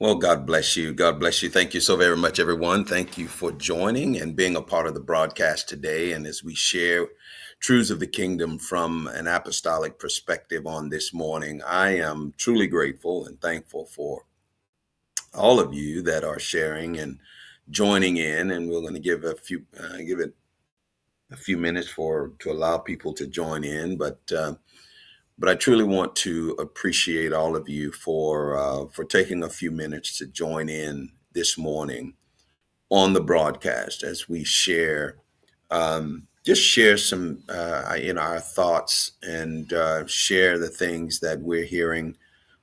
Well, God bless you. God bless you. Thank you so very much, everyone. Thank you for joining and being a part of the broadcast today. And as we share truths of the kingdom from an apostolic perspective on this morning, I am truly grateful and thankful for all of you that are sharing and joining in. And we're going to give it a few minutes for to allow people to join in. But I truly want to appreciate all of you for taking a few minutes to join in this morning on the broadcast as we share just share some our thoughts and share the things that we're hearing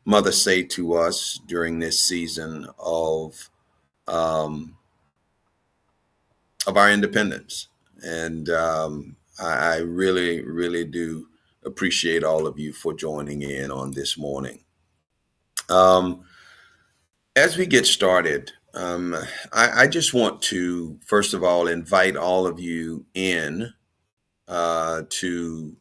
Mother say to us during this season um, of our independence. And I really, really do appreciate all of you for joining in on this morning. Um, as we get started, I just want to, first of all, invite all of you in to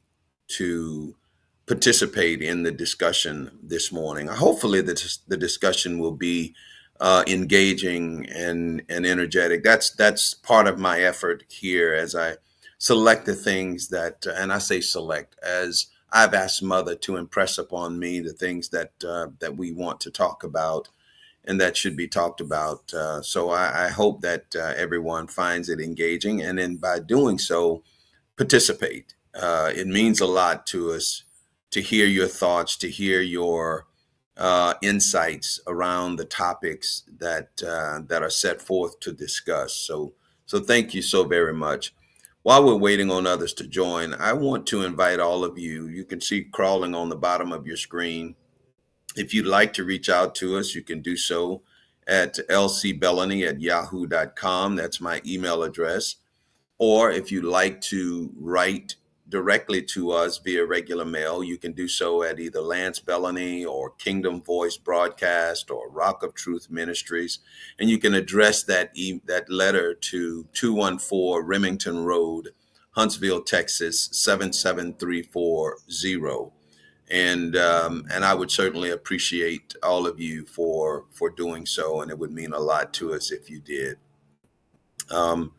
participate in the discussion this morning. Hopefully, the discussion will be engaging and energetic. That's part of my effort here as I select the things that, and I say select as I've asked Mother to impress upon me the things that we want to talk about and that should be talked about. So I hope that everyone finds it engaging, and then by doing so, participate. It means a lot to us to hear your thoughts, to hear your insights around the topics that are set forth to discuss. So thank you so very much. While we're waiting on others to join, I want to invite all of you. You can see crawling on the bottom of your screen. If you'd like to reach out to us, you can do so at lcbellany@yahoo.com. That's my email address. Or if you'd like to write directly to us via regular mail, you can do so at either Lance Bellany or Kingdom Voice Broadcast or Rock of Truth Ministries. And you can address that letter to 214 Remington Road, Huntsville, Texas, 77340. And I would certainly appreciate all of you for doing so, and it would mean a lot to us if you did. Um,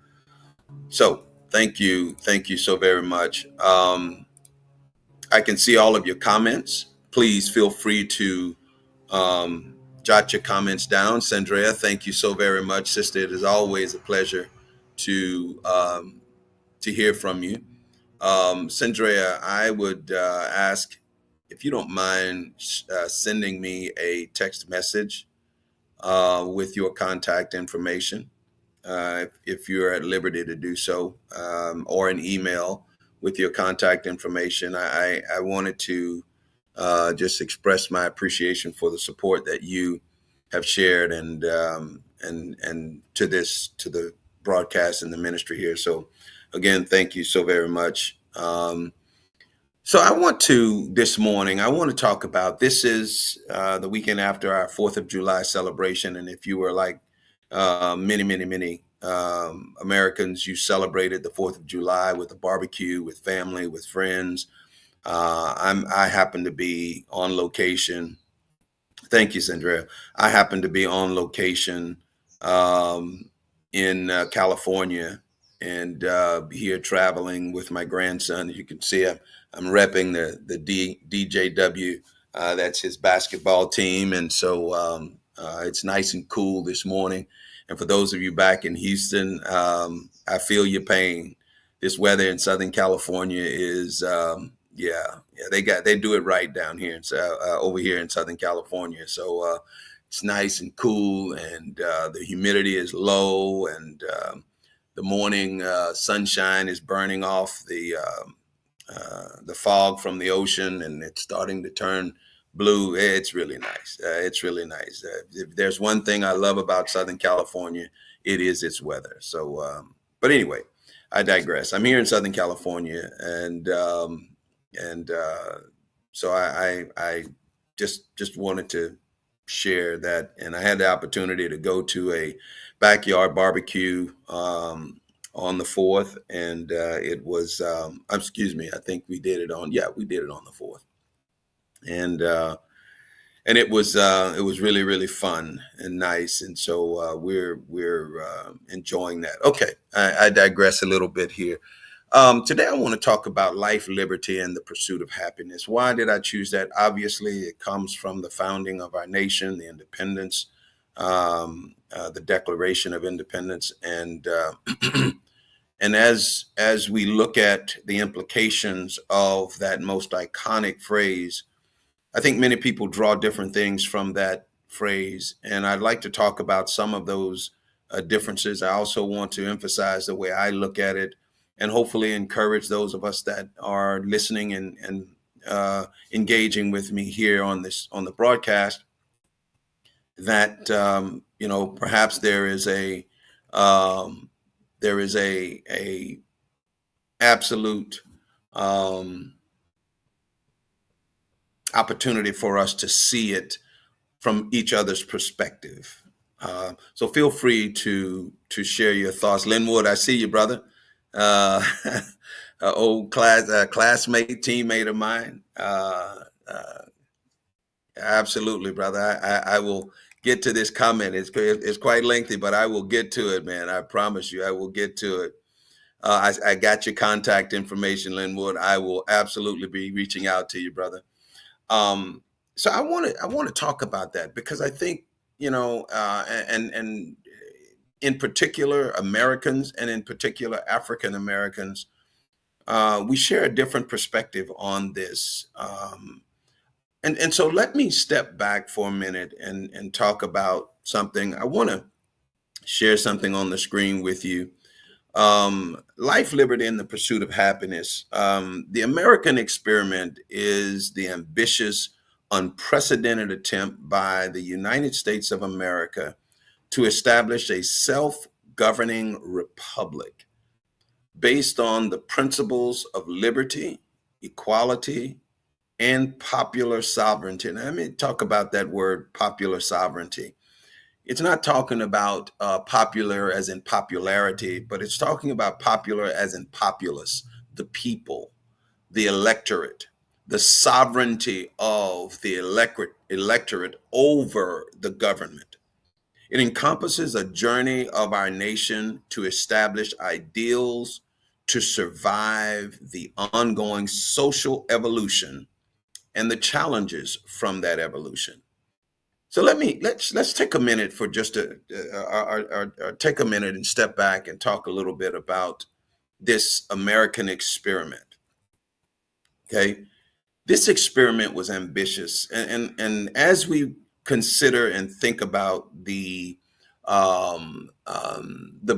so thank you so very much. I can see all of your comments. Please feel free to um, jot your comments down. Sandrea, thank you so very much, sister. It is always a pleasure to um, to hear from you. Sandrea, I would ask if you don't mind sending me a text message with your contact information, if you're at liberty to do so, or an email with your contact information. I wanted to just express my appreciation for the support that you have shared and to the broadcast and the ministry here. So again, thank you so very much. So I want to this morning. I want to talk about this is the weekend after our Fourth of July celebration, and if you were like many Americans, you celebrated the Fourth of July with a barbecue, with family, with friends. I happen to be on location. Thank you, Sandra. I happen to be on location um, in California and here traveling with my grandson. As you can see, I'm repping the DJW. That's his basketball team, and so it's nice and cool this morning. And for those of you back in Houston, I feel your pain. This weather in Southern California is yeah, they do it right down here over here in Southern California. So it's nice and cool, and the humidity is low, and the morning sunshine is burning off the fog from the ocean, and it's starting to turn blue. It's really nice. It's really nice. If there's one thing I love about Southern California, it is its weather. So, but anyway, I digress. I'm here in Southern California, and so I just wanted to share that, and I had the opportunity to go to a backyard barbecue on the 4th, and it was excuse me, I think we did it on the 4th, and and it was really really fun and nice, and so we're enjoying that. Okay, I digress a little bit here. Today I want to talk about life, liberty, and the pursuit of happiness. Why did I choose that? Obviously, it comes from the founding of our nation, the independence, the Declaration of Independence, and as we look at the implications of that most iconic phrase, I think many people draw different things from that phrase, and I'd like to talk about some of those differences. I also want to emphasize the way I look at it, and hopefully encourage those of us that are listening and engaging with me here on the broadcast, that perhaps um, there is a absolute um, opportunity for us to see it from each other's perspective. So feel free to share your thoughts. Linwood, I see you, brother. Uh, a old classmate, teammate of mine. Absolutely, brother. I will get to this comment. It's quite lengthy, but I will get to it, man. I promise you, I will get to it. I got your contact information, Linwood. I will absolutely be reaching out to you, brother. Um, so I want to talk about that because I think and in particular Americans, and in particular African Americans, we share a different perspective on this. And so let me step back for a minute and talk about something. I want to share something on the screen with you. Life, liberty, and the pursuit of happiness. The American experiment is the ambitious, unprecedented attempt by the United States of America to establish a self governing republic based on the principles of liberty, equality, and popular sovereignty. Now, let me talk about that word, popular sovereignty. It's not talking about popular as in popularity, but it's talking about popular as in populace, the people, the electorate, the sovereignty of the electorate over the government. It encompasses a journey of our nation to establish ideals to survive the ongoing social evolution and the challenges from that evolution. So let's take a minute for just take a minute and step back and talk a little bit about this American experiment. Okay, this experiment was ambitious, and as we consider and think about the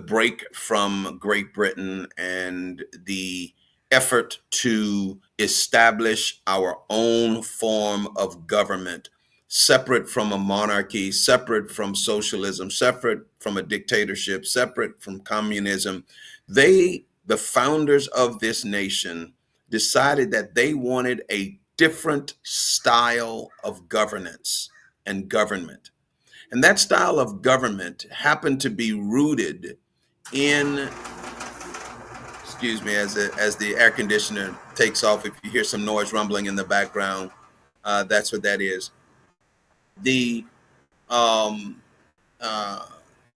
break from Great Britain and the effort to establish our own form of government, separate from a monarchy, separate from socialism, separate from a dictatorship, separate from communism, the founders of this nation decided that they wanted a different style of governance and government. And that style of government happened to be rooted in, excuse me, as the air conditioner takes off, if you hear some noise rumbling in the background, that's what that is. The um, uh,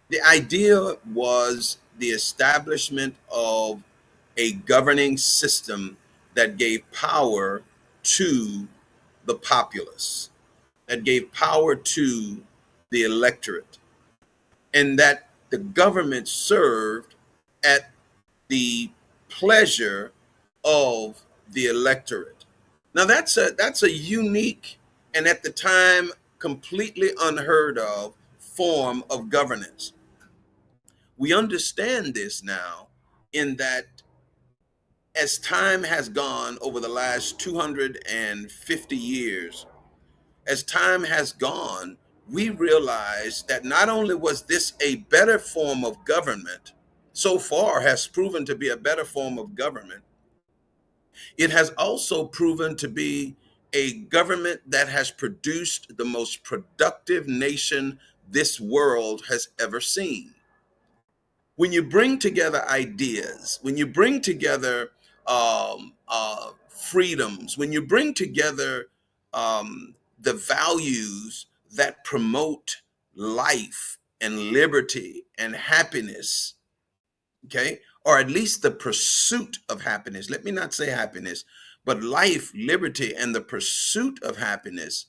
the idea was the establishment of a governing system that gave power to the populace, that gave power to the electorate, and that the government served at the pleasure of the electorate. Now that's a unique and at the time completely unheard of form of governance. We understand this now in that as time has gone over the last 250 years, as time has gone, we realize that not only was this a better form of government, so far has proven to be a better form of government, it has also proven to be a government that has produced the most productive nation this world has ever seen. When you bring together ideas, when you bring together freedoms, when you bring together the values that promote life and liberty and happiness, okay, or at least the pursuit of happiness. Let me not say happiness, but life, liberty, and the pursuit of happiness,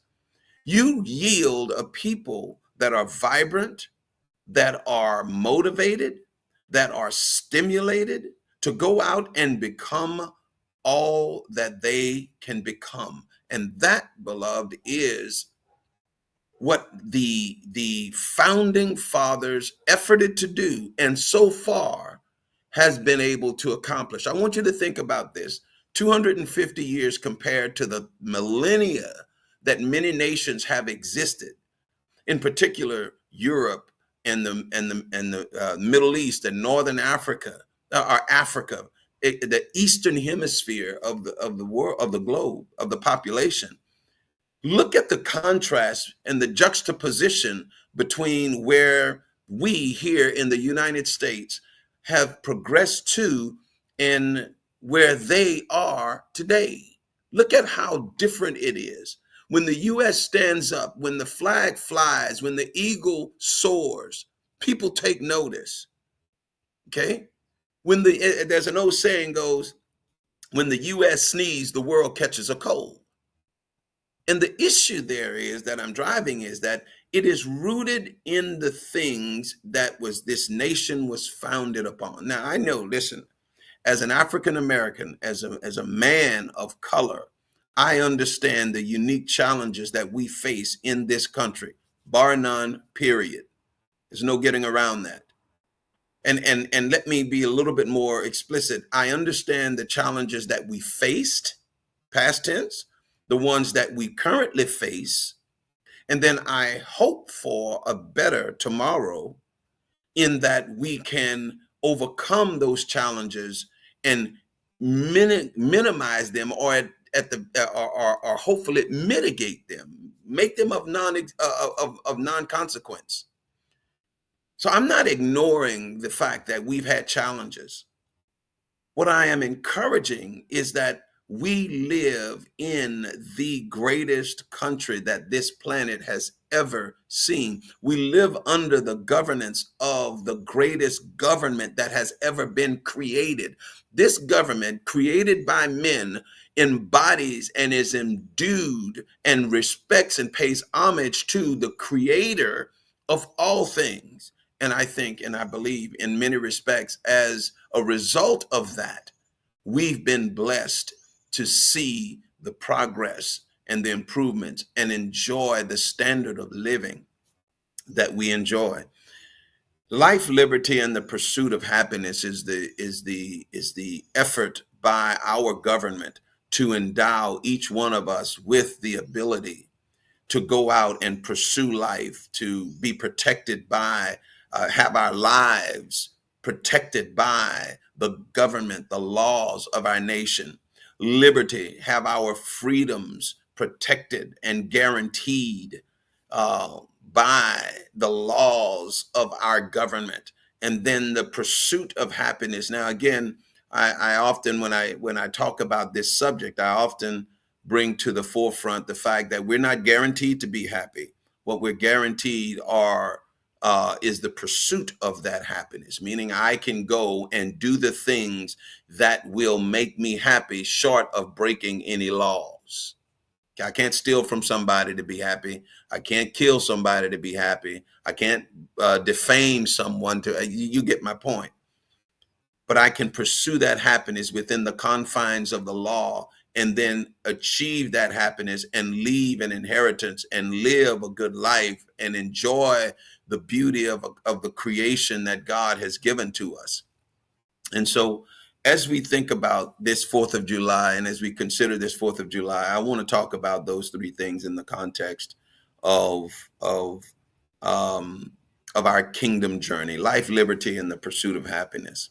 you yield a people that are vibrant, that are motivated, that are stimulated to go out and become all that they can become. And that, beloved, is what the founding fathers efforted to do, and so far has been able to accomplish. I want you to think about this. 250 years compared to the millennia that many nations have existed, in particular Europe and the Middle East and Northern Africa, or Africa, the Eastern Hemisphere of the world, of the globe, of the population. Look at the contrast and the juxtaposition between where we here in the United States have progressed to and where they are today. Look at how different it is. When the US stands up, when the flag flies, when the eagle soars, people take notice. Okay? There's an old saying goes, when the US sneezes, the world catches a cold. And the issue there is that I'm driving is that it is rooted in the things that was this nation was founded upon. Now I know, listen, as an African American, as a man of color, I understand the unique challenges that we face in this country, bar none, period. There's no getting around that. And let me be a little bit more explicit. I understand the challenges that we faced, past tense, the ones that we currently face, and then I hope for a better tomorrow, in that we can overcome those challenges and minimize them, or at the or hopefully mitigate them, make them of non consequence. So I'm not ignoring the fact that we've had challenges. What I am encouraging is that we live in the greatest country that this planet has ever seen. We live under the governance of the greatest government that has ever been created. This government, created by men, embodies and is endued and respects and pays homage to the creator of all things. And I think, and I believe in many respects, as a result of that, we've been blessed to see the progress and the improvements and enjoy the standard of living that we enjoy. Life, liberty, and the pursuit of happiness is the effort by our government to endow each one of us with the ability to go out and pursue life, to be protected by, have our lives protected by the government, the laws of our nation. Liberty, have our freedoms protected and guaranteed by the laws of our government. And then the pursuit of happiness. Now, again, I often, when I talk about this subject, I often bring to the forefront the fact that we're not guaranteed to be happy. What we're guaranteed is the pursuit of that happiness, meaning I can go and do the things that will make me happy, short of breaking any laws. I can't steal from somebody to be happy. I can't kill somebody to be happy. I can't defame someone to, you get my point. But I can pursue that happiness within the confines of the law, and then achieve that happiness and leave an inheritance and live a good life and enjoy the beauty of the creation that God has given to us. And so as we think about this 4th of July, and as we consider this 4th of July, I want to talk about those three things in the context of our kingdom journey: life, liberty, and the pursuit of happiness.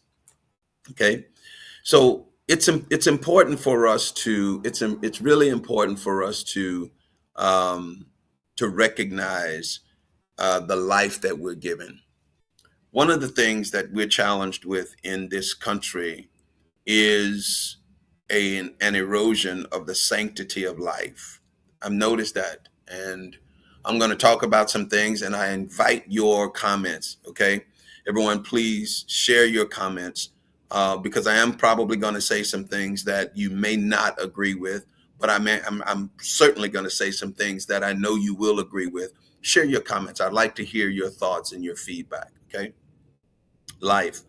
Okay. So it's important for us to, it's really important for us to recognize the life that we're given. One of the things that we're challenged with in this country is an erosion of the sanctity of life. I've noticed that And I'm going to talk about some things, and I invite your comments. Okay, everyone, please share your comments, because I am probably going to say some things that you may not agree with, but I'm certainly going to say some things that I know you will agree with. Share your comments. I'd like to hear your thoughts and your feedback. Okay, life.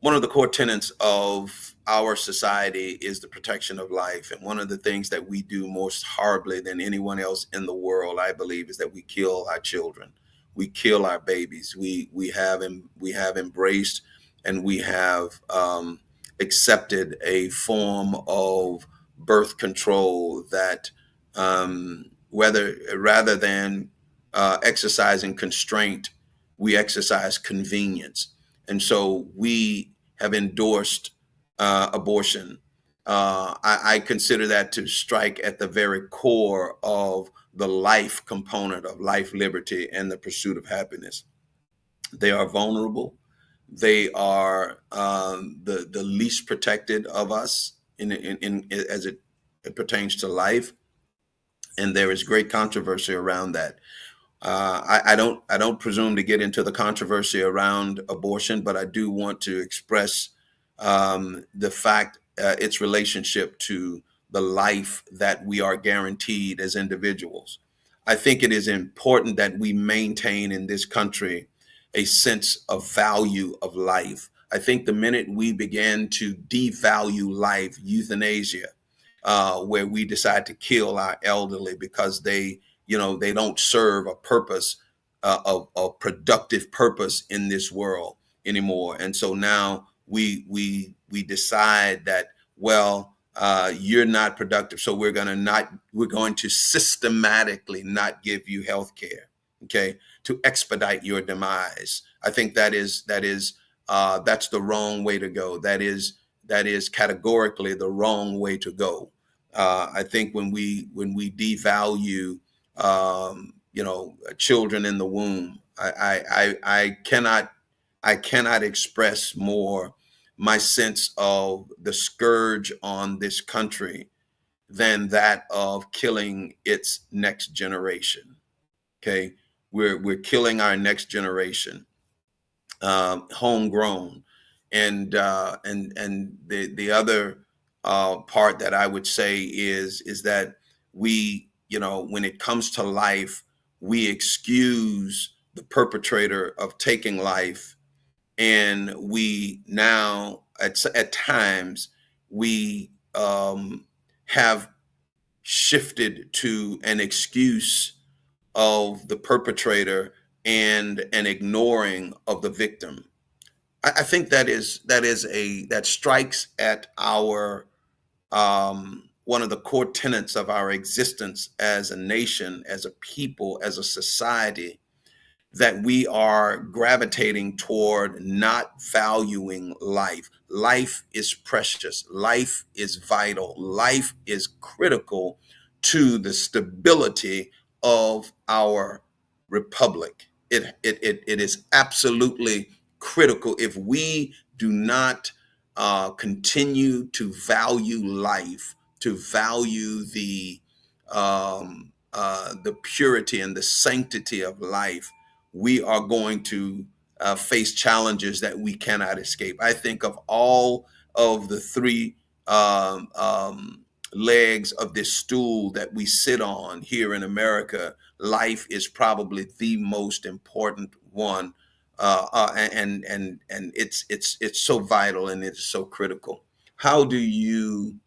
One of the core tenets of our society is the protection of life. And one of the things that we do most horribly than anyone else in the world, I believe, is that we kill our children. We kill our babies. We have embraced and we have accepted a form of birth control that, whether rather than exercising constraint, we exercise convenience. And so we have endorsed abortion. I consider that to strike at the very core of the life component of life, liberty, and the pursuit of happiness. They are vulnerable. They are the least protected of us in as it pertains to life, and there is great controversy around that. I don't presume to get into the controversy around abortion, but I do want to express the fact, its relationship to the life that we are guaranteed as individuals. I think it is important that we maintain in this country a sense of value of life. I think the minute we begin to devalue life, euthanasia, where we decide to kill our elderly because they don't serve a purpose, a productive purpose in this world anymore. And so now we decide that, well, you're not productive, so we're going to systematically not give you health care, okay, to expedite your demise. I think that's the wrong way to go. That is categorically the wrong way to go. I think when we devalue, children in the womb, I cannot express more my sense of the scourge on this country than that of killing its next generation. Okay, we're killing our next generation, homegrown. And the other part that I would say is that we, when it comes to life, we excuse the perpetrator of taking life, and we now at times we have shifted to an excuse of the perpetrator and an ignoring of the victim. I think that strikes at our one of the core tenets of our existence as a nation, as a people, as a society, that we are gravitating toward not valuing life. Life is precious. Life is vital. Life is critical to the stability of our republic. It is absolutely critical. If we do not continue to value life, to value the purity and the sanctity of life, we are going to face challenges that we cannot escape. I think of all of the three legs of this stool that we sit on here in America. Life is probably the most important one, and it's so vital and it's so critical. How do you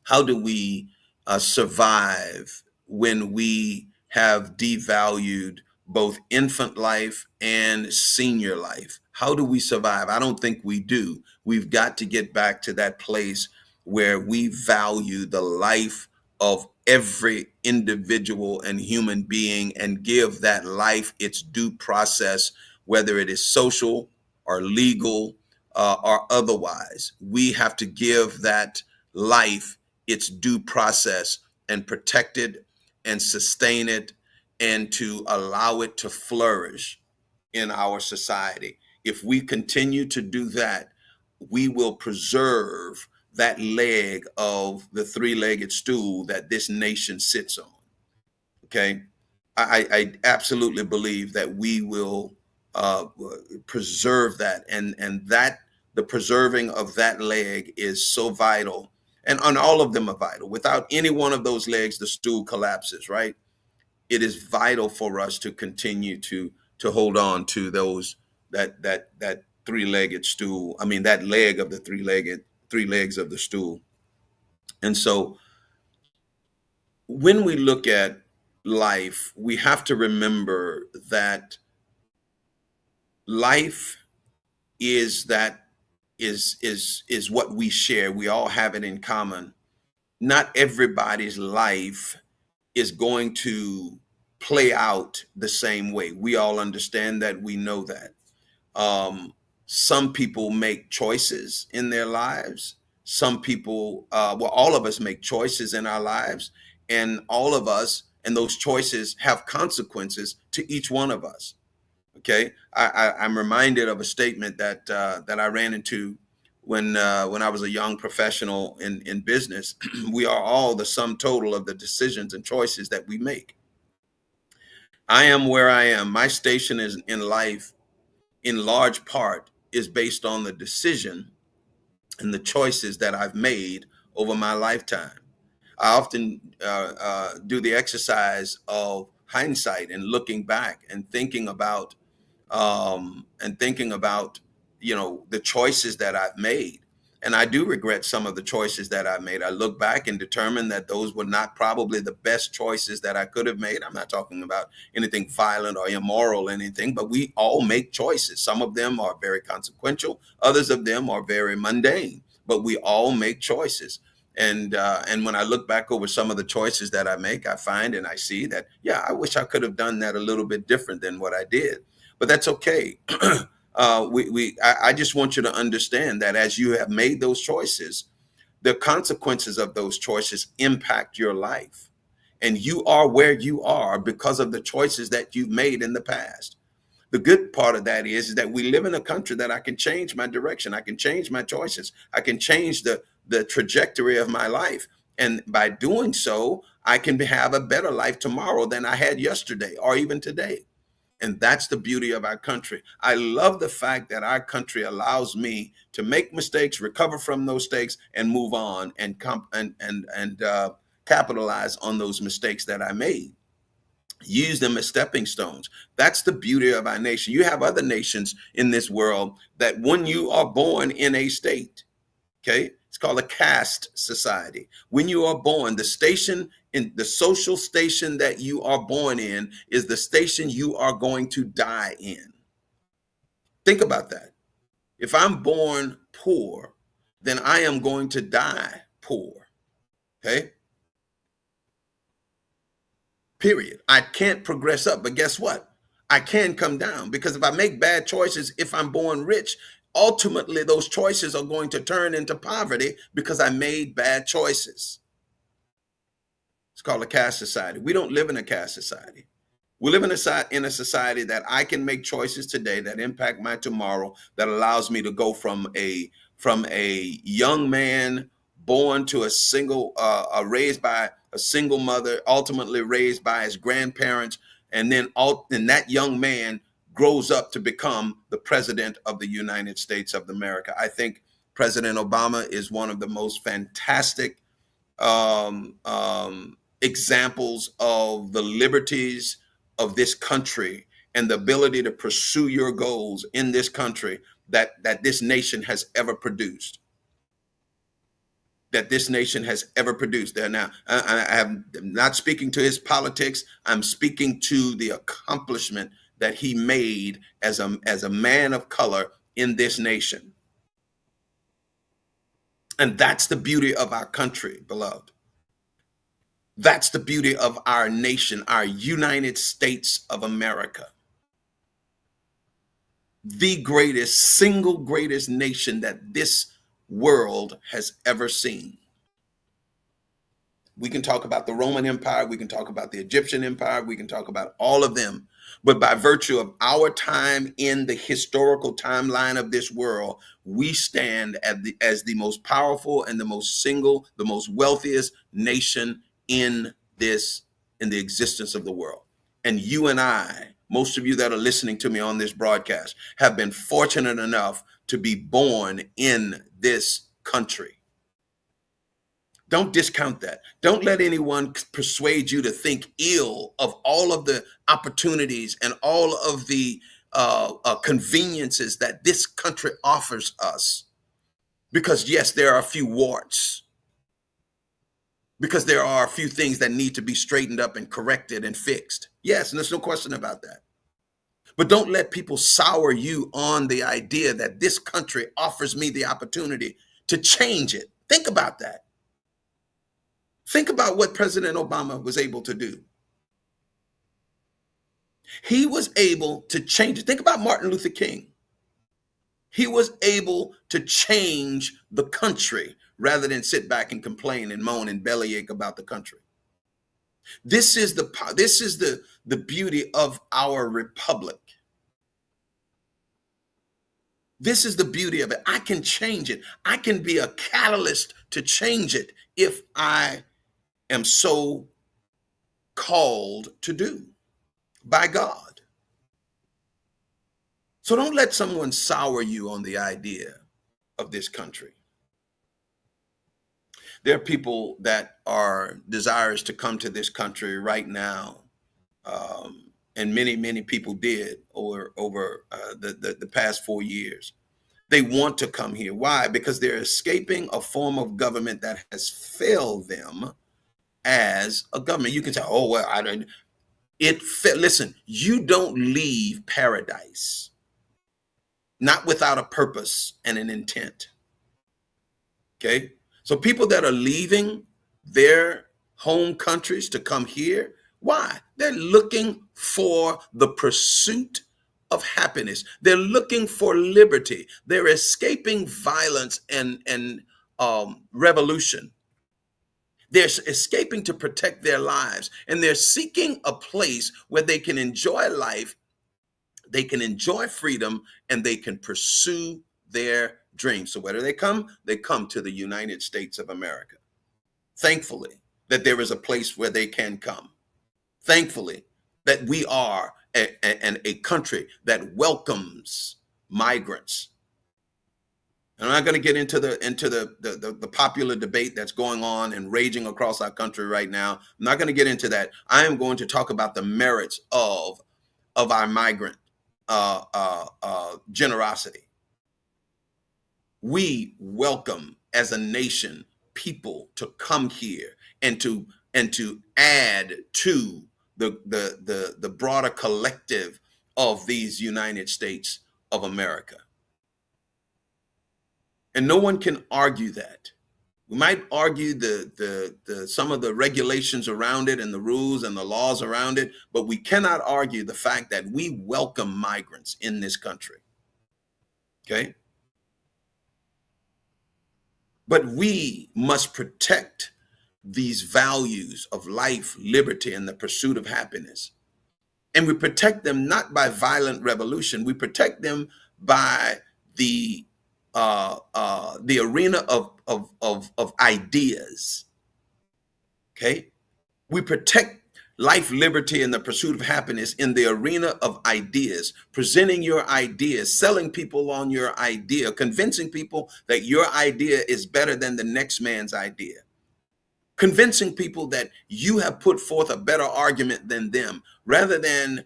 how do we survive when we have devalued both infant life and senior life? How do we survive? I don't think we do. We've got to get back to that place where we value the life of every individual and human being and give that life its due process, whether it is social or legal or otherwise. We have to give that life its due process and protect it and sustain it and to allow it to flourish in our society. If we continue to do that, we will preserve that leg of the three-legged stool that this nation sits on. Okay. I absolutely believe that we will preserve that, and that the preserving of that leg is so vital, and all of them are vital. Without any one of those legs, the stool collapses, right? It is vital for us to continue to hold on to those, that three-legged stool. I mean, that leg of the three legs of the stool. And so when we look at life, we have to remember that life is that is what we share. We all have it in common. Not everybody's life is going to play out the same way. We all understand that. We know that. Um, some people make choices in their lives. Some people, well, all of us make choices in our lives, and all of us, and those choices have consequences to each one of us. Okay, I'm reminded of a statement that I ran into when I was a young professional in business. We are all the sum total of the decisions and choices that we make. I am where I am. My station is in life, in large part, is based on the decision and the choices that I've made over my lifetime. I often do the exercise of hindsight and looking back and thinking about, the choices that I've made. And I do regret some of the choices that I made. I look back and determine that those were not probably the best choices that I could have made. I'm not talking about anything violent or immoral or anything, but we all make choices. Some of them are very consequential, others of them are very mundane, but we all make choices. And when I look back over some of the choices that I make, I find and I see that, yeah, I wish I could have done that a little bit different than what I did, but that's okay. I just want you to understand that as you have made those choices, the consequences of those choices impact your life. And you are where you are because of the choices that you've made in the past. The good part of that is that we live in a country that I can change my direction. I can change my choices. I can change the trajectory of my life. And by doing so, I can have a better life tomorrow than I had yesterday or even today. And that's the beauty of our country. I love the fact that our country allows me to make mistakes, recover from those mistakes, and move on and capitalize on those mistakes that I made. Use them as stepping stones. That's the beauty of our nation. You have other nations in this world that when you are born in a state, okay, it's called a caste society. When you are born, the station in the social station that you are born in is the station you are going to die in. Think about that. If I'm born poor, then I am going to die poor. Okay. Period. I can't progress up, but guess what? I can come down because if I make bad choices, if I'm born rich, ultimately those choices are going to turn into poverty because I made bad choices. It's called a caste society. We don't live in a caste society. We live in a society that I can make choices today that impact my tomorrow, that allows me to go from a young man born to a single, raised by a single mother, ultimately raised by his grandparents, and then that young man grows up to become the president of the United States of America. I think President Obama is one of the most fantastic examples of the liberties of this country and the ability to pursue your goals in this country that this nation has ever produced. That this nation has ever produced. There now, I'm not speaking to his politics. I'm speaking to the accomplishment that he made as a man of color in this nation. And that's the beauty of our country, beloved. That's the beauty of our nation, our United States of America, the greatest, single greatest nation that this world has ever seen. We can talk about the Roman Empire, we can talk about the Egyptian Empire, we can talk about all of them. But by virtue of our time in the historical timeline of this world, we stand as the most powerful and the most wealthiest nation in this in the existence of the world. And you and I, most of you that are listening to me on this broadcast, have been fortunate enough to be born in this country. Don't discount that. Don't let anyone persuade you to think ill of all of the opportunities and all of the conveniences that this country offers us. Because yes, there are a few warts, because there are a few things that need to be straightened up and corrected and fixed. Yes, and there's no question about that. But don't let people sour you on the idea that this country offers me the opportunity to change it. Think about that. Think about what President Obama was able to do. He was able to change it. Think about Martin Luther King. He was able to change the country rather than sit back and complain and moan and bellyache about the country. This is the beauty of our republic. This is the beauty of it. I can change it. I can be a catalyst to change it if I am so called to do by God. So don't let someone sour you on the idea of this country. There are people that are desirous to come to this country right now, and many people did over the past 4 years. They want to come here. Why? Because they're escaping a form of government that has failed them as a government. You can say, "Oh well, I don't." Listen, you don't leave paradise not without a purpose and an intent. Okay, so people that are leaving their home countries to come here, why? They're looking for the pursuit of happiness. They're looking for liberty. They're escaping violence and revolution. They're escaping to protect their lives, and they're seeking a place where they can enjoy life, they can enjoy freedom, and they can pursue their dreams. So where do they come? They come to the United States of America. Thankfully that there is a place where they can come. Thankfully that we are a country that welcomes migrants. And I'm not going to get into the popular debate that's going on and raging across our country right now. I'm not going to get into that. I am going to talk about the merits of our migrant generosity. We welcome as a nation people to come here and to add to the broader collective of these United States of America. And no one can argue that. We might argue the some of the regulations around it and the rules and the laws around it, but we cannot argue the fact that we welcome migrants in this country. Okay? But we must protect these values of life, liberty, and the pursuit of happiness. And we protect them not by violent revolution. We protect them by the arena of ideas. Okay, we protect life, liberty, and the pursuit of happiness in the arena of ideas, presenting your ideas, selling people on your idea, convincing people that your idea is better than the next man's idea, convincing people that you have put forth a better argument than them, rather than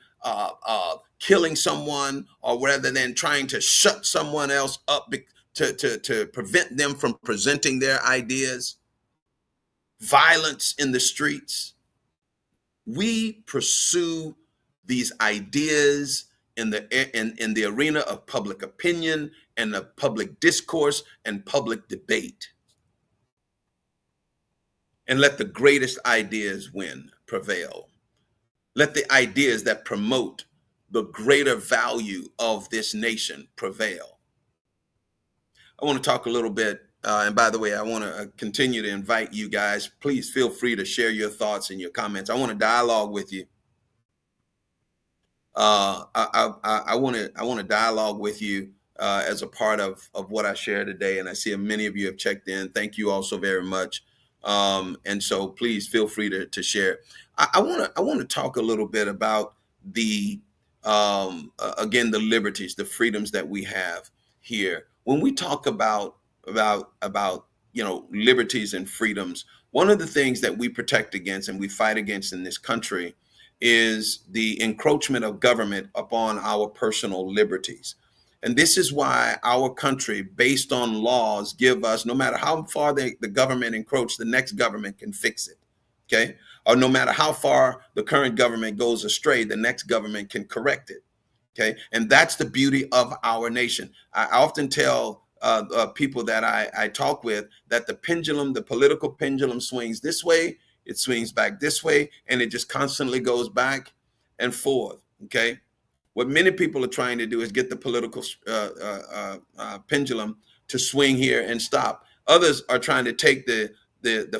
killing someone, or rather than trying to shut someone else up to prevent them from presenting their ideas. Violence in the streets. We pursue these ideas in the arena of public opinion and of public discourse and public debate. And let the greatest ideas prevail. Let the ideas that promote the greater value of this nation prevail. I want to talk a little bit, and by the way, I want to continue to invite you guys. Please feel free to share your thoughts and your comments. I want to dialogue with you. I want to dialogue with you as a part of what I share today. And I see many of you have checked in. Thank you all so very much. And so please feel free to share. I want to talk a little bit about the again, the liberties, the freedoms that we have here. When we talk about liberties and freedoms, one of the things that we protect against and we fight against in this country is the encroachment of government upon our personal liberties. And this is why our country, based on laws, give us, no matter how far the government encroach, the next government can fix it. Okay. Or no matter how far the current government goes astray, the next government can correct it. Okay. And that's the beauty of our nation. I often tell people that I talk with that the political pendulum swings this way, it swings back this way, and it just constantly goes back and forth. Okay. What many people are trying to do is get the political pendulum to swing here and stop. Others are trying to take the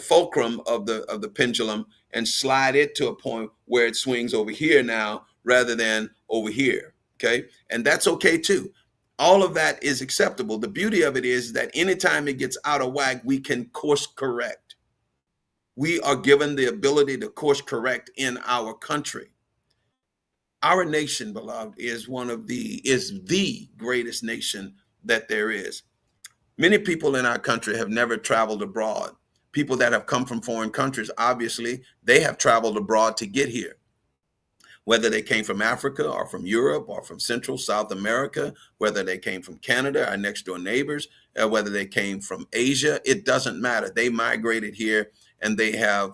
fulcrum of the pendulum and slide it to a point where it swings over here now rather than over here. Okay, and that's okay too. All of that is acceptable. The beauty of it is that anytime it gets out of whack, we can course correct. We are given the ability to course correct in our country. Our nation, beloved, is the greatest nation that there is. Many people in our country have never traveled abroad. People that have come from foreign countries, obviously, they have traveled abroad to get here. Whether they came from Africa or from Europe or from Central, South America, whether they came from Canada, our next door neighbors, whether they came from Asia, it doesn't matter. They migrated here and they have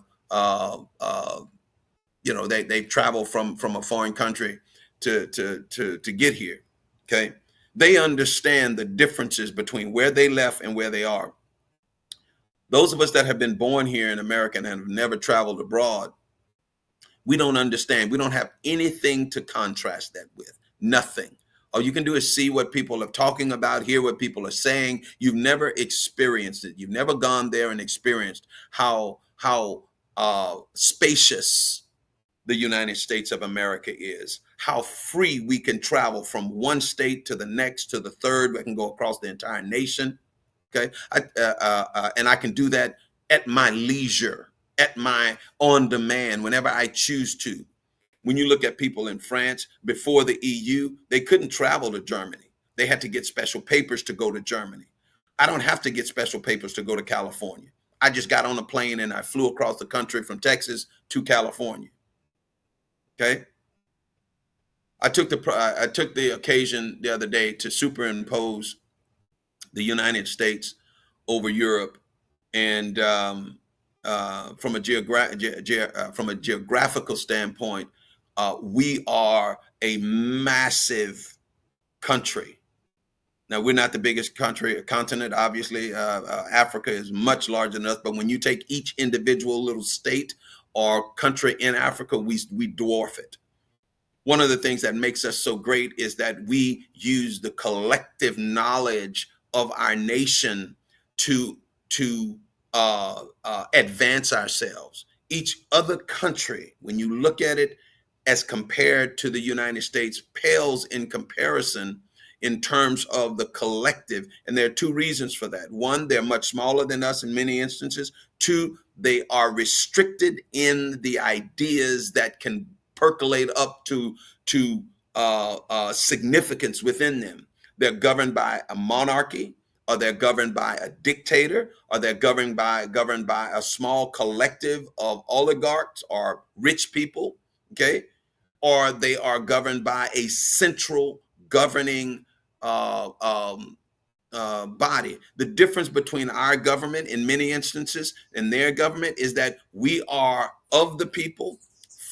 they travel from a foreign country to get here. Okay, they understand the differences between where they left and where they are. Those of us that have been born here in America and have never traveled abroad, we don't understand. We don't have anything to contrast that with. Nothing. All you can do is see what people are talking about, hear what people are saying. You've never experienced it. You've never gone there and experienced how spacious the United States of America is, how free we can travel from one state to the next, to the third. We can go across the entire nation. Okay. And I can do that at my leisure, at my on demand, whenever I choose to. When you look at people in France before the EU, they couldn't travel to Germany. They had to get special papers to go to Germany. I don't have to get special papers to go to California. I just got on a plane and I flew across the country from Texas to California. Okay. I took the occasion the other day to superimpose the United States over Europe, and from a geographical standpoint, we are a massive country. Now, we're not the biggest continent. Obviously, Africa is much larger than us. But when you take each individual little state or country in Africa, we dwarf it. One of the things that makes us so great is that we use the collective knowledge of our nation to advance ourselves. Each other country, when you look at it as compared to the United States, pales in comparison in terms of the collective. And there are two reasons for that. One, they're much smaller than us in many instances. Two, they are restricted in the ideas that can percolate up to significance within them. They're governed by a monarchy, or they're governed by a dictator, or they're governed by a small collective of oligarchs or rich people, okay? Or they are governed by a central governing body. The difference between our government in many instances and their government is that we are of the people,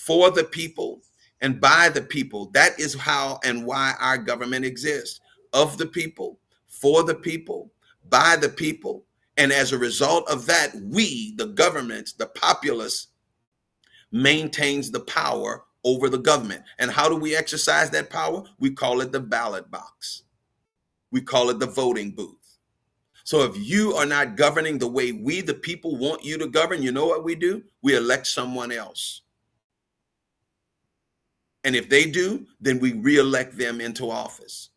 for the people, and by the people. That is how and why our government exists. Of the people, for the people, by the people. And as a result of that, we, the government, the populace, maintains the power over the government. And how do we exercise that power? We call it the ballot box. We call it the voting booth. So if you are not governing the way we, the people, want you to govern, you know what we do? We elect someone else. And if they do, then we reelect them into office.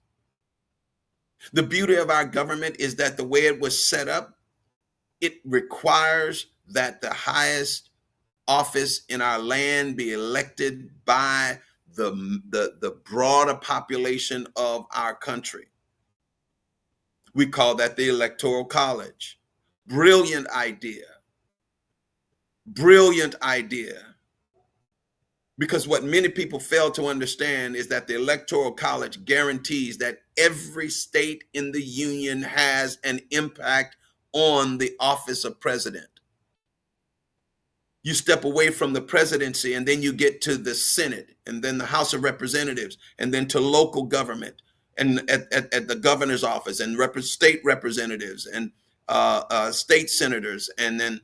The beauty of our government is that the way it was set up, it requires that the highest office in our land be elected by the broader population of our country. We call that the Electoral College. Brilliant idea. Brilliant idea. Because what many people fail to understand is that the Electoral College guarantees that every state in the union has an impact on the office of president. You step away from the presidency and then you get to the Senate and then the House of Representatives and then to local government and at the governor's office and state representatives and state senators and then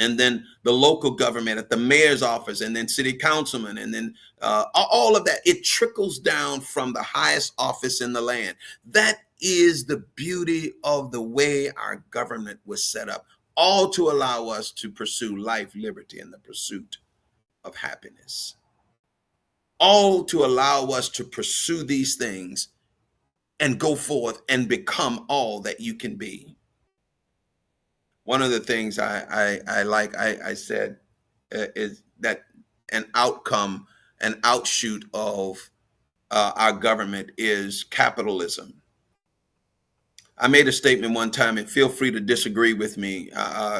and then the local government at the mayor's office and then city councilman and then all of that. It trickles down from the highest office in the land. That is the beauty of the way our government was set up, all to allow us to pursue life, liberty, and the pursuit of happiness. All to allow us to pursue these things and go forth and become all that you can be. One of the things I said is that an outcome, an outshoot of our government is capitalism. I made a statement one time, and feel free to disagree with me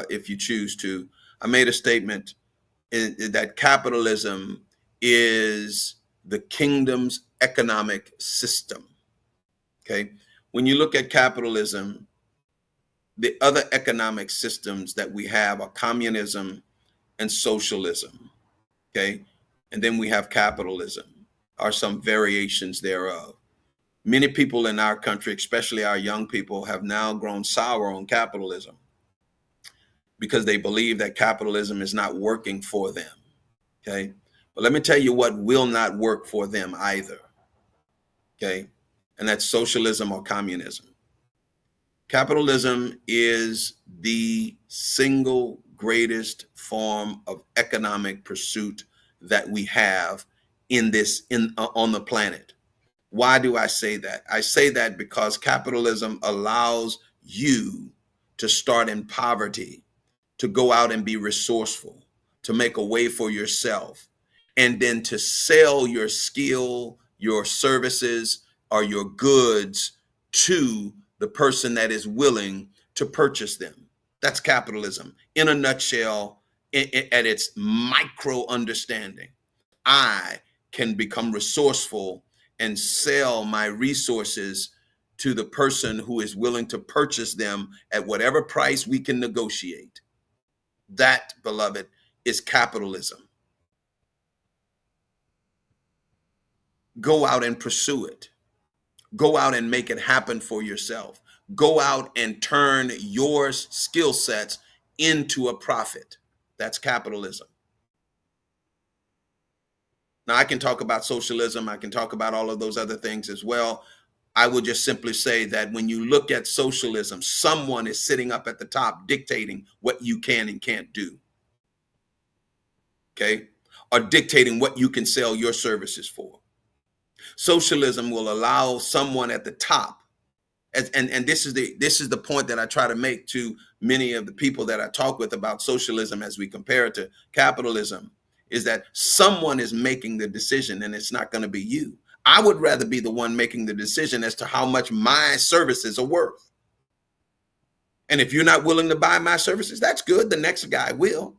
if you choose to. I made a statement that capitalism is the kingdom's economic system. Okay. When you look at capitalism, the other economic systems that we have are communism and socialism. Okay. And then we have capitalism, or some variations thereof. Many people in our country, especially our young people, have now grown sour on capitalism because they believe that capitalism is not working for them. Okay. But let me tell you what will not work for them either. Okay. And that's socialism or communism. Capitalism is the single greatest form of economic pursuit that we have on the planet. Why do I say that? I say that because capitalism allows you to start in poverty, to go out and be resourceful, to make a way for yourself, and then to sell your skill, your services, or your goods to the person that is willing to purchase them. That's capitalism in a nutshell, at its micro understanding. I can become resourceful and sell my resources to the person who is willing to purchase them at whatever price we can negotiate. That, beloved, is capitalism. Go out and pursue it. Go out and make it happen for yourself. Go out and turn your skill sets into a profit. That's capitalism. Now, I can talk about socialism. I can talk about all of those other things as well. I will just simply say that when you look at socialism, someone is sitting up at the top dictating what you can and can't do. Okay? Or dictating what you can sell your services for. Socialism will allow someone at the top, and this is the point that I try to make to many of the people that I talk with about socialism as we compare it to capitalism, is that someone is making the decision and it's not going to be you. I would rather be the one making the decision as to how much my services are worth. And if you're not willing to buy my services, that's good. The next guy will.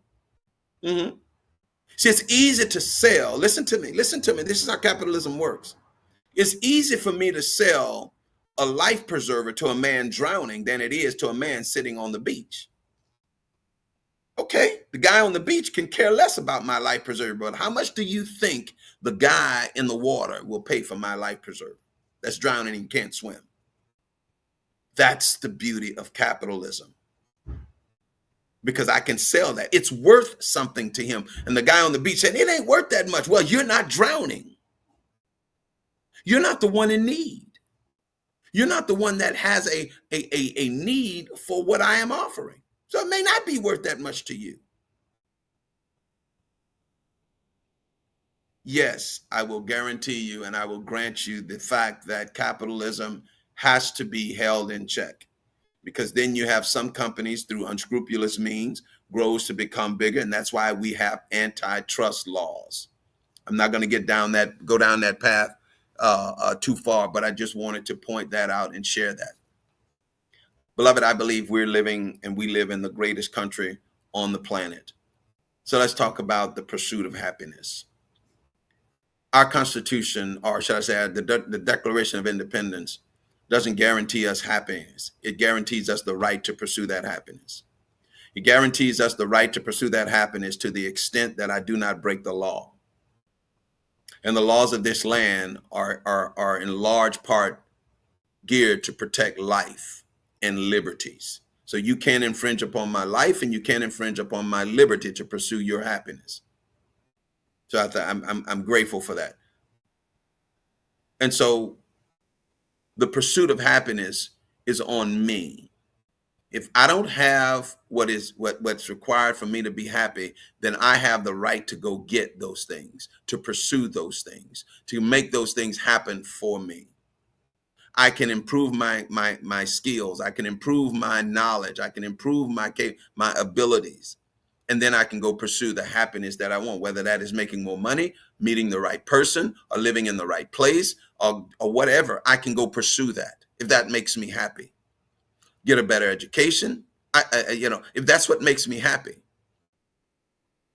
Mm-hmm. See, it's easy to sell. Listen to me. Listen to me. This is how capitalism works. It's easy for me to sell a life preserver to a man drowning than it is to a man sitting on the beach. Okay, the guy on the beach can care less about my life preserver, but how much do you think the guy in the water will pay for my life preserver that's drowning and can't swim? That's the beauty of capitalism. Because I can sell that. It's worth something to him. And the guy on the beach said, it ain't worth that much. Well, you're not drowning. You're not the one in need. You're not the one that has a need for what I am offering. So it may not be worth that much to you. Yes, I will guarantee you and I will grant you the fact that capitalism has to be held in check. because then you have some companies through unscrupulous means grows to become bigger, and that's why we have antitrust laws. I'm not going to go down that path too far, but I just wanted to point that out and share that. Beloved, I believe we live in the greatest country on the planet. So let's talk about the pursuit of happiness. Our Constitution, or should I say, the Declaration of Independence, doesn't guarantee us happiness. It guarantees us the right to pursue that happiness. It guarantees us the right to pursue that happiness to the extent that I do not break the law. And the laws of this land are in large part geared to protect life and liberties. So you can't infringe upon my life, and you can't infringe upon my liberty to pursue your happiness. So I'm grateful for that. And so the pursuit of happiness is on me. If I don't have what's required for me to be happy, then I have the right to go get those things, to pursue those things, to make those things happen for me. I can improve my skills. I can improve my knowledge. I can improve my abilities. And then I can go pursue the happiness that I want, whether that is making more money, meeting the right person, or living in the right place, or whatever. I can go pursue that if that makes me happy. Get a better education. If that's what makes me happy,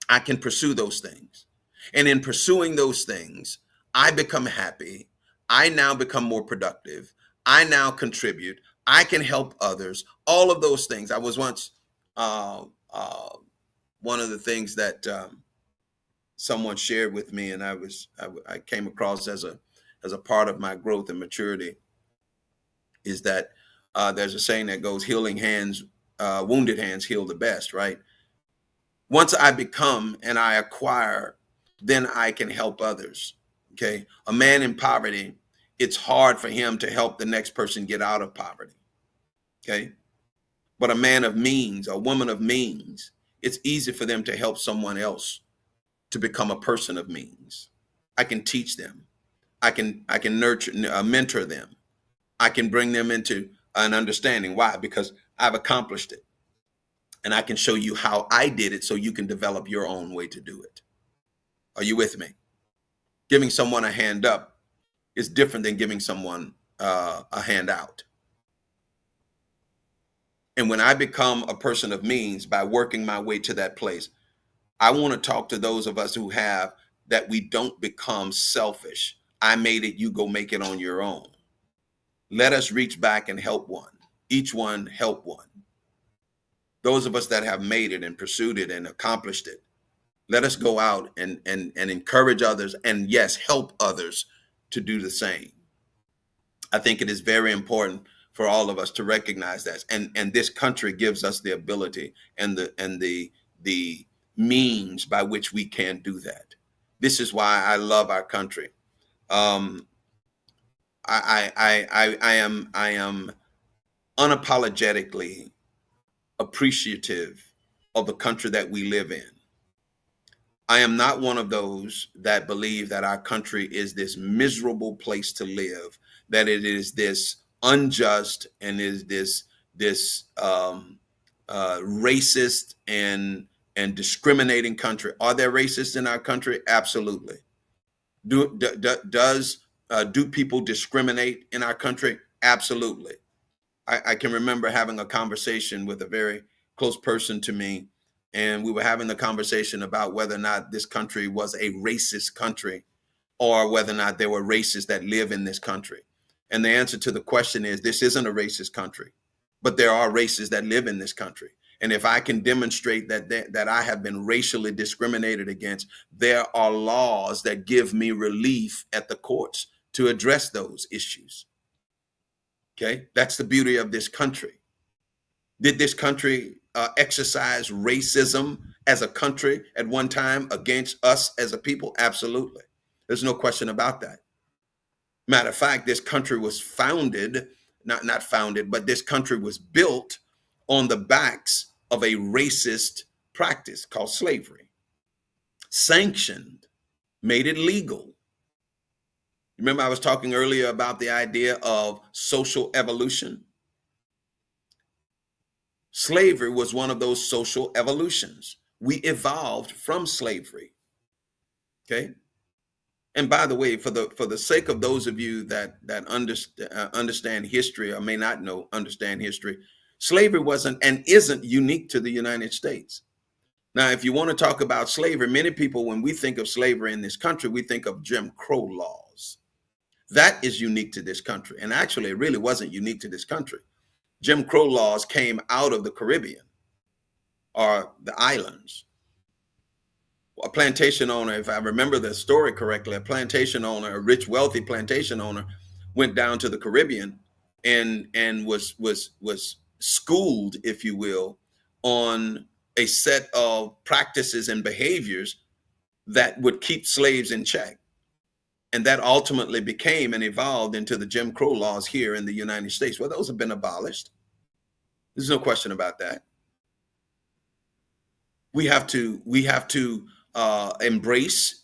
I can pursue those things. And in pursuing those things, I become happy. I now become more productive. I now contribute. I can help others. All of those things. I was once one of the things that someone shared with me, and I came across as a part of my growth and maturity, is that there's a saying that goes, healing hands, wounded hands heal the best, right? Once I become and I acquire, then I can help others. Okay. A man in poverty, it's hard for him to help the next person get out of poverty. Okay. But a man of means, a woman of means, it's easy for them to help someone else to become a person of means. I can teach them. I can nurture, mentor them. I can bring them into an understanding. Why? Because I've accomplished it. And I can show you how I did it so you can develop your own way to do it. Are you with me? Giving someone a hand up is different than giving someone a hand out. And when I become a person of means by working my way to that place, I want to talk to those of us who have that we don't become selfish. I made it, you go make it on your own. Let us reach back and help one. Each one help one. Those of us that have made it and pursued it and accomplished it, let us go out and encourage others, and yes, help others to do the same. I think it is very important for all of us to recognize that. And this country gives us the ability and the means by which we can do that. This is why I love our country. I am unapologetically appreciative of the country that we live in. I am not one of those that believe that our country is this miserable place to live, that it is this unjust and is this racist and discriminating country. Are there racists in our country? Absolutely. Do people discriminate in our country? Absolutely. I can remember having a conversation with a very close person to me, and we were having the conversation about whether or not this country was a racist country or whether or not there were racists that live in this country. And the answer to the question is, this isn't a racist country, but there are races that live in this country. And if I can demonstrate that I have been racially discriminated against, there are laws that give me relief at the courts to address those issues. Okay, that's the beauty of this country. Did this country exercise racism as a country at one time against us as a people? Absolutely. There's no question about that. Matter of fact, this country was founded, not founded, but this country was built on the backs of a racist practice called slavery. Sanctioned, made it legal. Remember, I was talking earlier about the idea of social evolution. Slavery was one of those social evolutions. We evolved from slavery. Okay. And by the way, for the sake of those of you that understand history or may not know understand history, slavery wasn't and isn't unique to the United States. Now, if you want to talk about slavery, many people, when we think of slavery in this country, we think of Jim Crow laws. That is unique to this country. And actually, it really wasn't unique to this country. Jim Crow laws came out of the Caribbean or the islands. A plantation owner, if I remember the story correctly, a rich, wealthy plantation owner, went down to the Caribbean and was schooled, if you will, on a set of practices and behaviors that would keep slaves in check. And that ultimately became and evolved into the Jim Crow laws here in the United States. Well, those have been abolished. There's no question about that. We have to embrace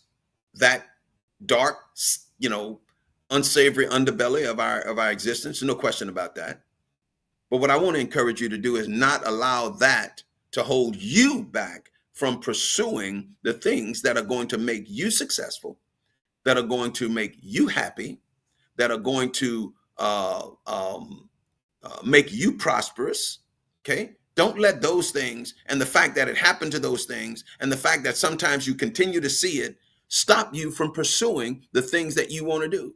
that dark, unsavory underbelly of our existence. No question about that. But what I want to encourage you to do is not allow that to hold you back from pursuing the things that are going to make you successful, that are going to make you happy, that are going to make you prosperous. Okay. Don't let those things and the fact that it happened to those things and the fact that sometimes you continue to see it stop you from pursuing the things that you want to do.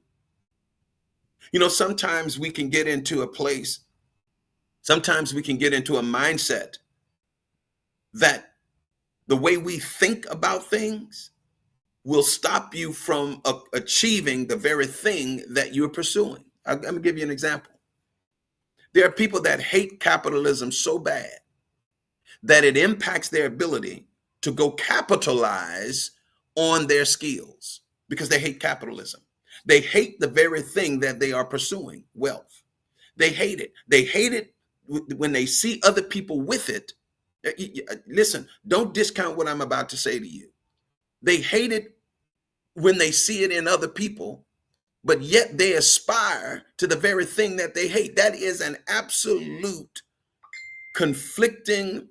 Sometimes we can get into a place, sometimes we can get into a mindset that the way we think about things will stop you from achieving the very thing that you're pursuing. I'm going to give you an example. There are people that hate capitalism so bad that it impacts their ability to go capitalize on their skills because they hate capitalism. They hate the very thing that they are pursuing, wealth. They hate it. They hate it when they see other people with it. Listen, don't discount what I'm about to say to you. They hate it when they see it in other people, but yet they aspire to the very thing that they hate. That is an absolute conflicting,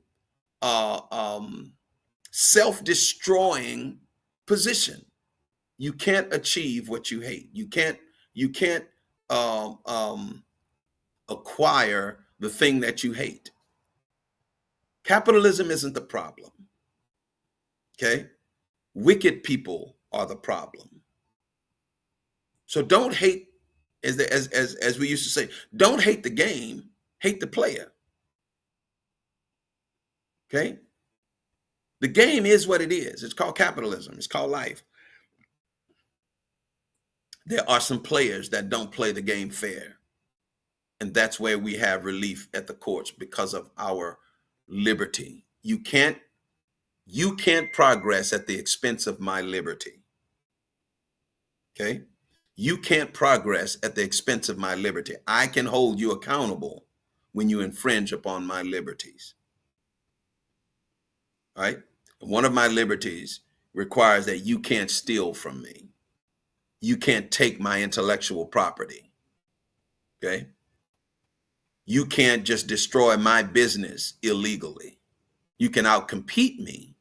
self-destroying position. You can't achieve what you hate. You can't acquire the thing that you hate. Capitalism isn't the problem. Okay? Wicked people are the problem. So don't hate, as we used to say, don't hate the game, hate the player. Okay? The game is what it is. It's called capitalism. It's called life. There are some players that don't play the game fair. And that's where we have relief at the courts because of our liberty. You can't progress at the expense of my liberty. Okay? You can't progress at the expense of my liberty. I can hold you accountable when you infringe upon my liberties. All right? One of my liberties requires that you can't steal from me. You can't take my intellectual property. Okay? You can't just destroy my business illegally. You can outcompete me,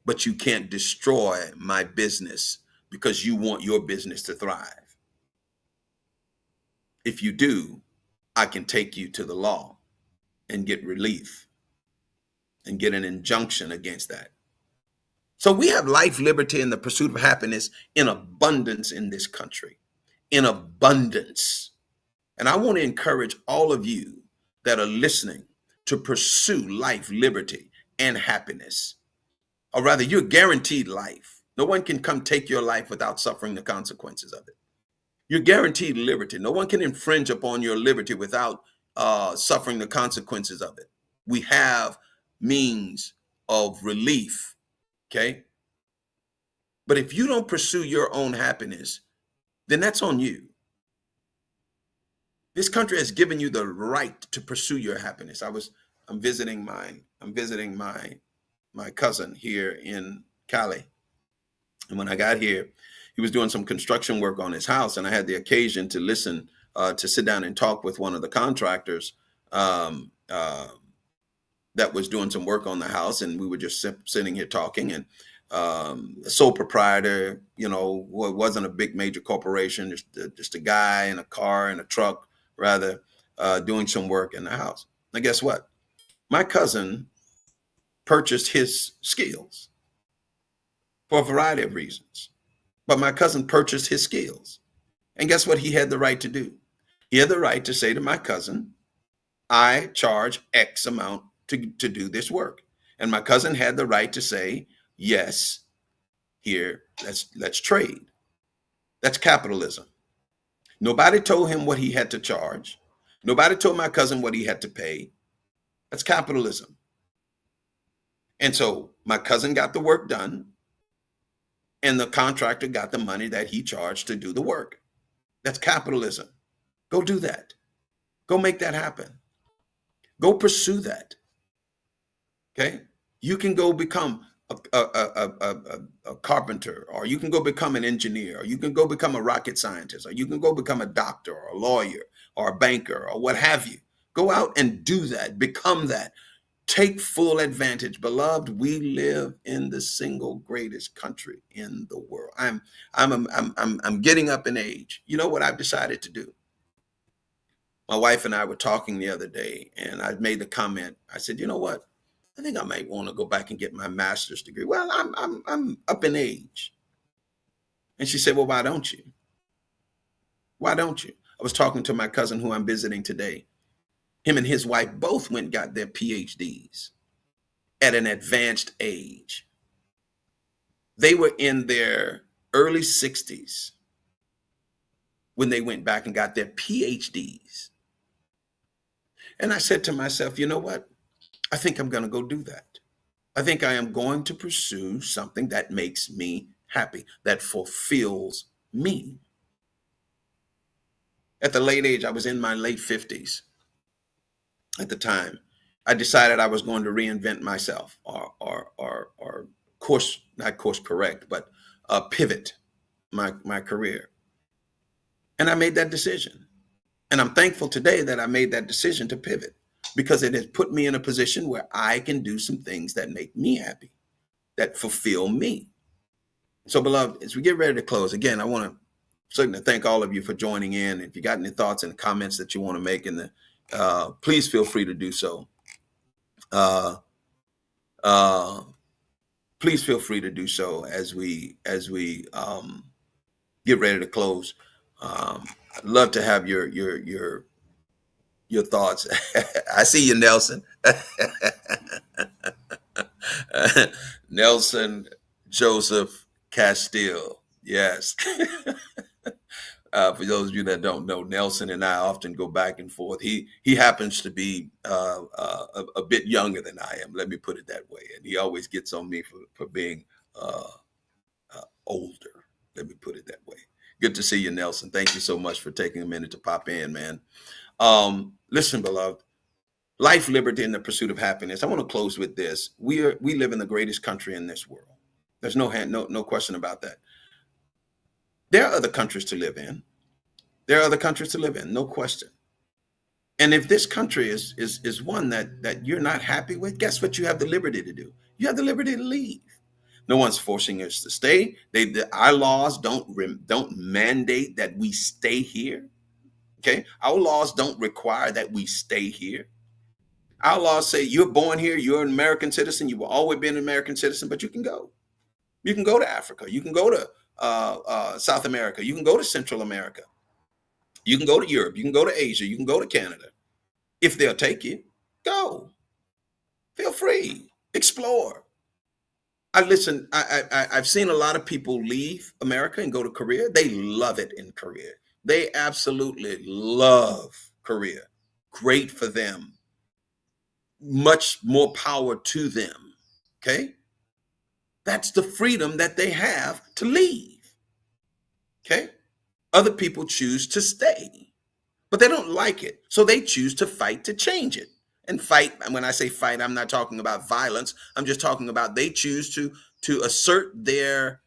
but you can't destroy my business because you want your business to thrive. If you do, I can take you to the law and get relief and get an injunction against that. So we have life, liberty, and the pursuit of happiness in abundance in this country, in abundance. And I want to encourage all of you that are listening to pursue life, liberty, and happiness. Or rather, you're guaranteed life. No one can come take your life without suffering the consequences of it. You're guaranteed liberty. No one can infringe upon your liberty without suffering the consequences of it. We have means of relief. Okay. But if you don't pursue your own happiness, then that's on you. This country has given you the right to pursue your happiness. I'm visiting my cousin here in Cali. And when I got here, he was doing some construction work on his house, and I had the occasion to listen, to sit down and talk with one of the contractors that was doing some work on the house, and we were just sitting here talking. And sole proprietor, wasn't a big major corporation, just a guy in a car, in a truck, rather, doing some work in the house. Now, guess what? My cousin purchased his skills for a variety of reasons, but my cousin purchased his skills. And guess what he had the right to do? He had the right to say to my cousin, I charge X amount to do this work. And my cousin had the right to say, yes, here, let's trade. That's capitalism. Nobody told him what he had to charge. Nobody told my cousin what he had to pay. That's capitalism. And so my cousin got the work done, and the contractor got the money that he charged to do the work. That's capitalism. Go do that. Go make that happen. Go pursue that. Okay? You can go become a carpenter, or you can go become an engineer, or you can go become a rocket scientist, or you can go become a doctor or a lawyer or a banker or what have you. Go out and do that. Become that. Take full advantage. Beloved, we live in the single greatest country in the world. I'm getting up in age. You know what I've decided to do? My wife and I were talking the other day, and I made the comment. I said, you know what? I think I might want to go back and get my master's degree. Well, I'm up in age. And she said, well, why don't you? Why don't you? I was talking to my cousin who I'm visiting today. Him and his wife both went and got their PhDs at an advanced age. They were in their early 60s when they went back and got their PhDs. And I said to myself, you know what? I think I'm going to go do that. I think I am going to pursue something that makes me happy, that fulfills me. At the late age, I was in my late 50s at the time. I decided I was going to reinvent myself, or course, not course correct, but pivot my career. And I made that decision. And I'm thankful today that I made that decision to pivot, because it has put me in a position where I can do some things that make me happy, that fulfill me. So, beloved, as we get ready to close, again, I want to certainly thank all of you for joining in. If you got any thoughts and comments that you want to make please feel free to do so. Please feel free to do so as we get ready to close. I'd love to have your thoughts. I see you, Nelson. Nelson Joseph Castile. Yes. For those of you that don't know, Nelson and I often go back and forth. He happens to be a bit younger than I am. Let me put it that way. And he always gets on me for being older. Let me put it that way. Good to see you, Nelson. Thank you so much for taking a minute to pop in, man. Listen, beloved, life, liberty, and the pursuit of happiness. I want to close with this. We live in the greatest country in this world. There's no question about that. There are other countries to live in. There are other countries to live in, no question. And if this country is one that you're not happy with, guess what you have the liberty to do? You have the liberty to leave. No one's forcing us to stay. Our laws don't mandate that we stay here. Okay, our laws don't require that we stay here. Our laws say you're born here, you're an American citizen, you will always be an American citizen, but you can go. You can go to Africa. You can go to South America. You can go to Central America. You can go to Europe. You can go to Asia. You can go to Canada. If they'll take you, go. Feel free. Explore. I've seen a lot of people leave America and go to Korea. They love it in Korea. They absolutely love Korea. Great for them. Much more power to them. Okay? That's the freedom that they have to leave. Okay? Other people choose to stay, but they don't like it. So they choose to fight to change it. And fight, when I say fight, I'm not talking about violence. I'm just talking about they choose to assert their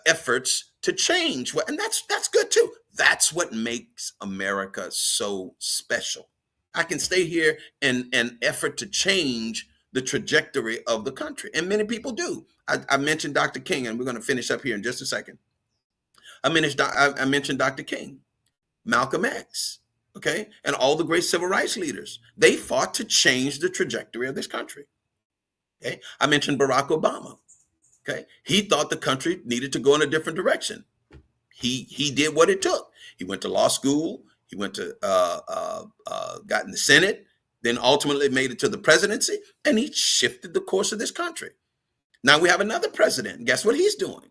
efforts to change. And that's good too. That's what makes America so special. I can stay here and effort to change the trajectory of the country. And many people do. I mentioned Dr. King, and we're going to finish up here in just a second. I mentioned Dr. King, Malcolm X, okay, and all the great civil rights leaders. They fought to change the trajectory of this country. Okay, I mentioned Barack Obama. Okay, he thought the country needed to go in a different direction. He did what it took. He went to law school. He went to got in the Senate, then ultimately made it to the presidency, and he shifted the course of this country. Now we have another president. Guess what he's doing?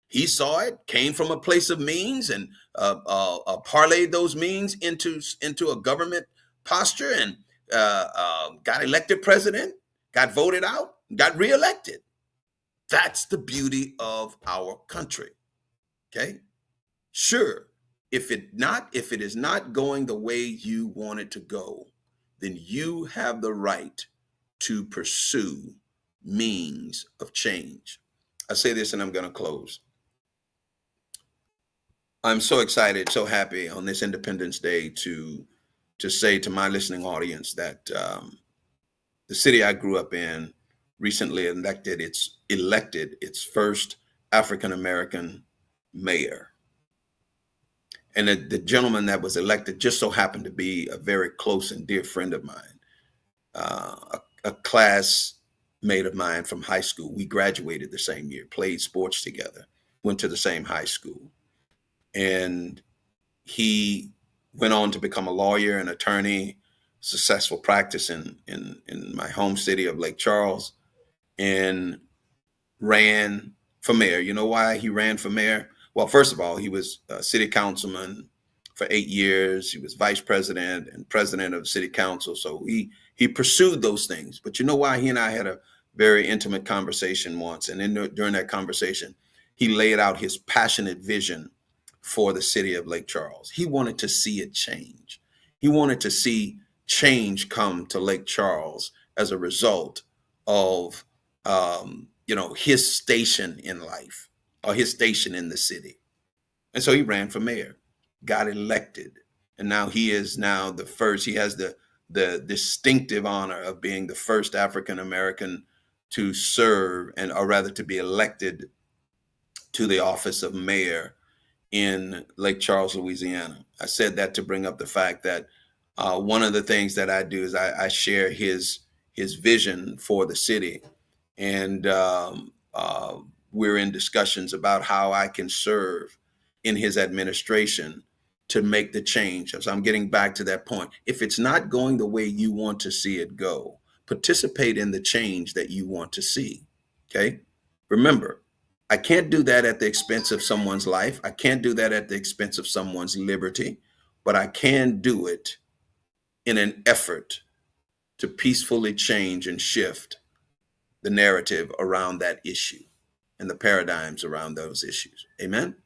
He saw it, came from a place of means, and parlayed those means into a government posture, and got elected president, got voted out, got reelected. That's the beauty of our country. Okay, sure. If it is not going the way you want it to go, then you have the right to pursue means of change. I say this and I'm going to close. I'm so excited, so happy on this Independence Day to say to my listening audience that the city I grew up in recently elected its first African American mayor. And the gentleman that was elected just so happened to be a very close and dear friend of mine, a classmate of mine from high school. We graduated the same year, played sports together, went to the same high school. And he went on to become a lawyer and attorney, successful practice in my home city of Lake Charles, and ran for mayor. You know why he ran for mayor? Well, first of all, he was a city councilman for 8 years. He was vice president and president of the city council. So he pursued those things. But you know why? He and I had a very intimate conversation once. And during that conversation, he laid out his passionate vision for the city of Lake Charles. He wanted to see it change. He wanted to see change come to Lake Charles as a result of his station in life, or his station in the city. And so he ran for mayor, got elected, and now he is now the first. He has the distinctive honor of being the first African American to serve, or rather to be elected to the office of mayor in Lake Charles, Louisiana. I said that to bring up the fact that one of the things that I do is I share his vision for the city, and we're in discussions about how I can serve in his administration to make the change. So I'm getting back to that point. If it's not going the way you want to see it go, participate in the change that you want to see. Okay? Remember, I can't do that at the expense of someone's life. I can't do that at the expense of someone's liberty, but I can do it in an effort to peacefully change and shift the narrative around that issue and the paradigms around those issues. Amen.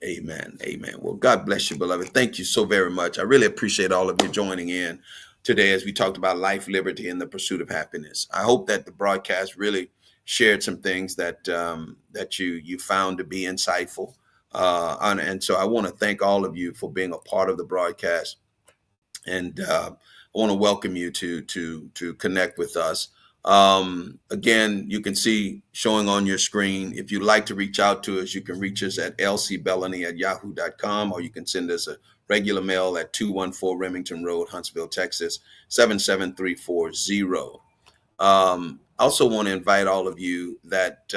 Amen. Amen. Well, God bless you, beloved. Thank you so very much. I really appreciate all of you joining in today as we talked about life, liberty, and the pursuit of happiness. I hope that the broadcast really shared some things that you found to be insightful. And so I want to thank all of you for being a part of the broadcast. And I want to welcome you to connect with us. Again, you can see showing on your screen. If you'd like to reach out to us, you can reach us at lcbellany@yahoo.com, or you can send us a regular mail at 214 Remington Road, Huntsville, Texas, 77340. I also want to invite all of you that,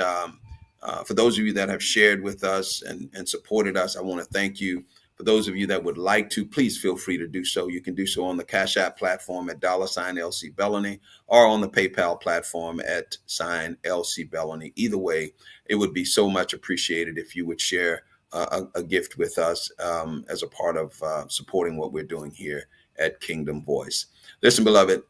for those of you that have shared with us and supported us, I want to thank you. For those of you that would like to, please feel free to do so. You can do so on the Cash App platform at $LC Bellany, or on the PayPal platform at $LC Bellany. Either way, it would be so much appreciated if you would share a gift with us as a part of supporting what we're doing here at Kingdom Voice. Listen, beloved,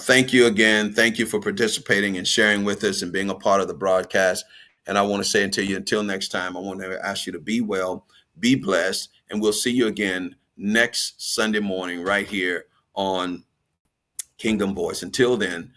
thank you again. Thank you for participating and sharing with us and being a part of the broadcast. And I want to say until next time, I want to ask you to be well, be blessed, and we'll see you again next Sunday morning right here on Kingdom Voice. Until then,